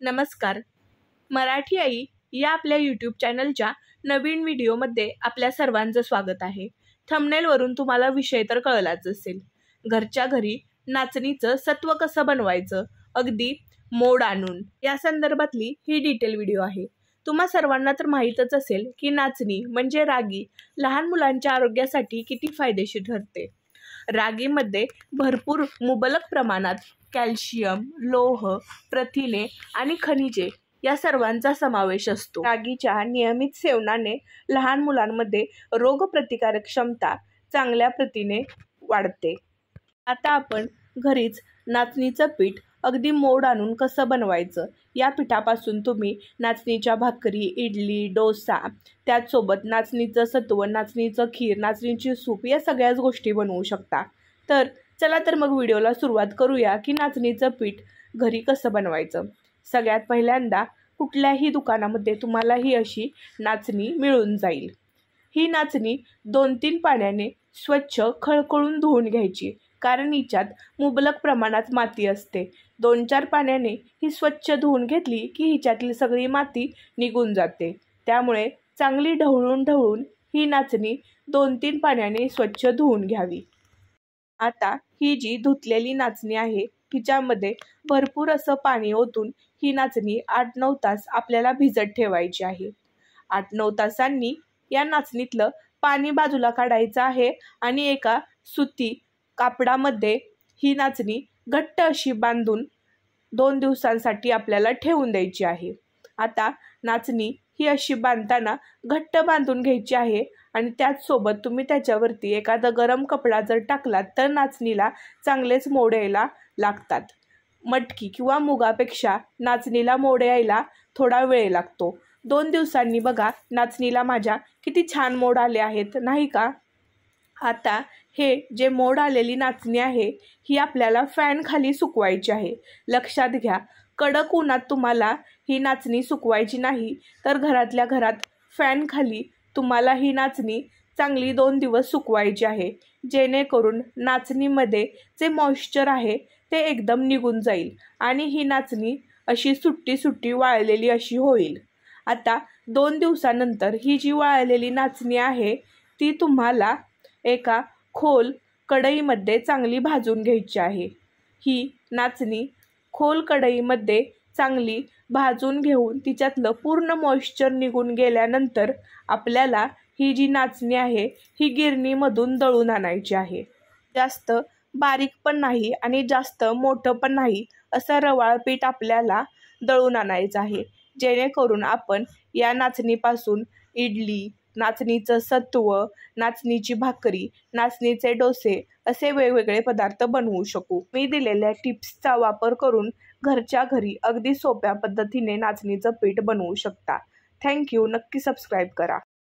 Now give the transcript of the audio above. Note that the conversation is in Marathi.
नमस्कार. मराठी आई या आपल्या यूट्यूब चॅनलच्या नवीन व्हिडिओमध्ये आपल्या सर्वांचं स्वागत आहे. थंबनेलवरून तुम्हाला विषय तर कळलाच असेल. घरच्या घरी नाचणीचं सत्व कसं बनवायचं, अगदी मोड आणून, या संदर्भातली ही डिटेल व्हिडिओ आहे. तुम्हा सर्वांना तर माहीतच असेल की नाचणी म्हणजे रागी लहान मुलांच्या आरोग्यासाठी किती फायदेशीर ठरते. रागीमध्ये भरपूर मुबलक प्रमाणात कॅल्शियम, लोह, प्रथिने आणि खनिजे या सर्वांचा समावेश असतो. रागीच्या नियमित सेवनाने लहान मुलांमध्ये रोगप्रतिकारक क्षमता चांगल्या प्रतीने वाढते. आता आपण घरीच नाचणीचं पीठ अगदी मोड आणून कसं बनवायचं, या पिठापासून तुम्ही नाचणीच्या भाकरी, इडली, डोसा, त्याचसोबत नाचणीचं सत्व, नाचणीचं खीर, नाचणीची सूप या सगळ्याच गोष्टी बनवू शकता. तर चला तर मग व्हिडिओला सुरुवात करूया की नाचणीचं पीठ घरी कसं बनवायचं. सगळ्यात पहिल्यांदा कुठल्याही दुकानामध्ये तुम्हाला ही अशी नाचणी मिळून जाईल. ही नाचणी 2-3 पाण्याने स्वच्छ खळखळून धुवून घ्यायची, कारण हिच्यात मुबलक प्रमाणात माती असते. 2-4 पाण्याने ही स्वच्छ धुवून घेतली की हिच्यातली सगळी माती निघून जाते. त्यामुळे चांगली ढवळून ही नाचणी 2-3 पाण्याने स्वच्छ धुवून घ्यावी. आता ही जी धुतलेली नाचणी आहे तिच्यामध्ये भरपूर असं पाणी ओतून ही नाचणी 8-9 तास आपल्याला भिजत ठेवायची आहे. 8-9 तासांनी या नाचणीतलं पाणी बाजूला काढायचं आहे आणि एका सुती कापडामध्ये ही नाचणी घट्ट अशी बांधून 2 दिवसांसाठी आपल्याला ठेवून द्यायची आहे. आता नाचणी ही अशी बांधताना घट्ट बांधून घ्यायची आहे आणि त्याचसोबत तुम्ही त्याच्यावरती एखादा गरम कपडा जर टाकलात तर नाचणीला चांगलेच मोड यायला लागतात. मटकी किंवा मुगापेक्षा नाचणीला मोड यायला थोडा वेळ लागतो. 2 दिवसांनी बघा नाचणीला माझ्या किती छान मोड आले आहेत, नाही का? आता हे जे मोड आलेली नाचणी आहे ही आपल्याला फॅन खाली सुकवायची आहे. लक्षात घ्या, कडक उन्हात तुम्हाला ही नाचणी सुकवायची नाही, तर घरातल्या घरात फॅन खाली तुम्हाला ही नाचणी चांगली 2 दिवस सुकवायची आहे, जेणेकरून नाचणीमध्ये जे मॉइश्चर आहे ते एकदम निघून जाईल आणि ही नाचणी अशी सुट्टी वाळलेली अशी होईल. आता 2 दिवसानंतर ही जी वाळलेली नाचणी आहे ती तुम्हाला एका खोल कढईमध्ये चांगली भाजून घ्यायची आहे. ही नाचणी खोल कढईमध्ये चांगली भाजून घेऊन तिच्यातलं पूर्ण मॉइश्चर निघून गेल्यानंतर आपल्याला ही जी नाचणी आहे ही गिरणीमधून दळून आणायची आहे. जास्त बारीक पण नाही आणि जास्त मोठं पण नाही असं रवाळ पीठ आपल्याला दळून आणायचं आहे, जेणेकरून आपण या नाचणीपासून इडली, नाचणीचं सत्व, नाचणीची भाकरी, नाचणीचे डोसे असे वेगवेगळे पदार्थ बनवू शकू. मी दिलेल्या टिप्सचा वापर करून घरच्या घरी अगदी सोप्या पद्धतीने नाचणीचं पीठ बनवू शकता. थँक्यू. नक्की सबस्क्राईब करा.